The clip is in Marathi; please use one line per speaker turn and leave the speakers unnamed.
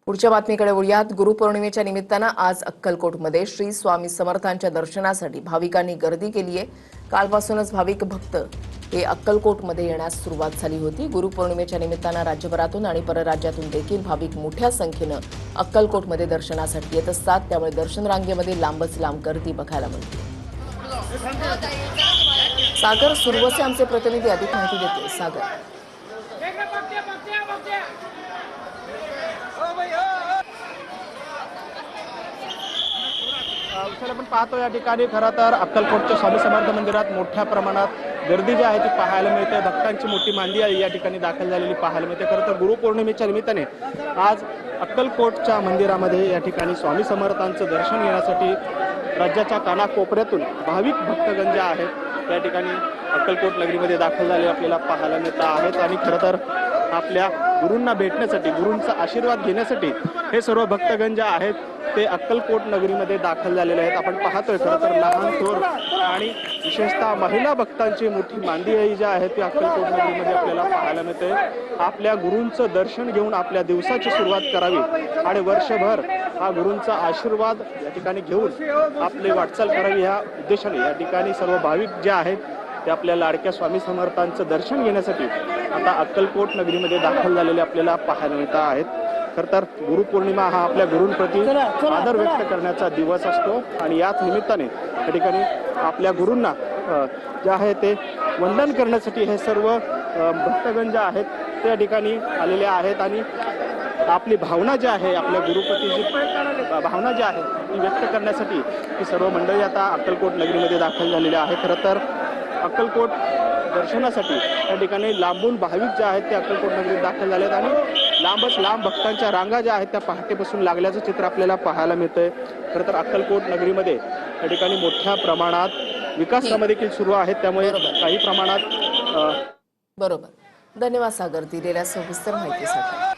पुढच्या बातमीकडे वळूयात। गुरुपौर्णिमेच्या निमित्तानं आज अक्कलकोटमध्ये श्री स्वामी समर्थांच्या दर्शनासाठी भाविकांनी गर्दी केली आहे। कालपासूनच भाविक भक्त हे अक्कलकोटमध्ये येण्यास सुरुवात झाली होती। गुरुपौर्णिमेच्या निमित्तानं राज्यभरातून आणि परराज्यातून देखील भाविक मोठ्या संख्येनं अक्कलकोटमध्ये दर्शनासाठी येत असतात, त्यामुळे दर्शन रांगेमध्ये लांबच लांब गर्दी बघायला मिळते। सागर सुरवसे आमचे प्रतिनिधी अधिक माहिती देते। सागर,
आपण पाहतो या ठिकाणी खरं तर अक्कलकोटच्या स्वामी समर्थ मंदिरात मोठ्या प्रमाणात गर्दी जी आहे ती पाहायला मिळते। भक्तांची मोठी मांदी या ठिकाणी दाखल झालेली पाहायला मिळते। खरं तर गुरुपौर्णिमेच्या निमित्ताने आज अक्कलकोटच्या मंदिरामध्ये या ठिकाणी स्वामी समर्थांचं दर्शन घेण्यासाठी राज्याच्या कानाकोपऱ्यातून भाविक भक्तगण जे आहेत या ठिकाणी अक्कलकोट नगरीमध्ये दाखल झाले आपल्याला पाहायला मिळत आहेत। आणि खरं तर आपल्या गुरूंना भेटण्यासाठी, गुरूंचा आशीर्वाद घेण्यासाठी हे सर्व भक्तगण जे आहेत ते अक्कलकोट नगरीमध्ये दाखल झालेले आहेत। आपण पाहतोय खरं तर लहान थोर आणि विशेषतः महिला भक्तांची मोठी मांदी जी आहे ती अक्कलकोट नगरीमध्ये आपल्याला पाहायला मिळते। आपल्या गुरूंचं दर्शन घेऊन आपल्या दिवसाची सुरुवात करावी आणि वर्षभर हा गुरूंचा आशीर्वाद या ठिकाणी घेऊन आपली वाटचाल करावी ह्या उद्देशाने या ठिकाणी सर्व भाविक जे आहेत ते आपल्या लाडक्या स्वामी समर्थांचं दर्शन घेण्यासाठी आता अक्कलकोट नगरीमध्ये दाखल झालेले आपल्याला पाहायला मिळत आहेत। खरं तर गुरुपौर्णिमा हा आपल्या गुरूंप्रती आदर व्यक्त करण्याचा दिवस असतो आणि याच निमित्ताने या ठिकाणी आपल्या गुरूंना जे आहे ते वंदन करण्यासाठी हे सर्व भक्तगण जे आहेत ते या ठिकाणी आलेले आहेत आणि आपली भावना जी आहे, आपल्या गुरुप्रती जी भावना जी आहे ती व्यक्त करण्यासाठी ही सर्व मंडळी आता अक्कलकोट नगरीमध्ये दाखल झालेली आहे। खरं तर अक्कलकोट दर्शनासाठी या ठिकाणी लांबून भाविक जे आहेत ते अक्कलकोट नगरीत दाखल झालेत आणि लांबच लांब भक्तांच्या रांगा ज्या आहेत त्या पहाटेपासून लागल्याचं चित्र आपल्याला पाहायला मिळतंय। खरं तर अक्कलकोट नगरीमध्ये या ठिकाणी मोठ्या प्रमाणात विकास कामं देखील सुरू आहेत, त्यामुळे काही प्रमाणात
बरोबर। धन्यवाद सागर, दिलेल्या सविस्तर माहितीसाठी।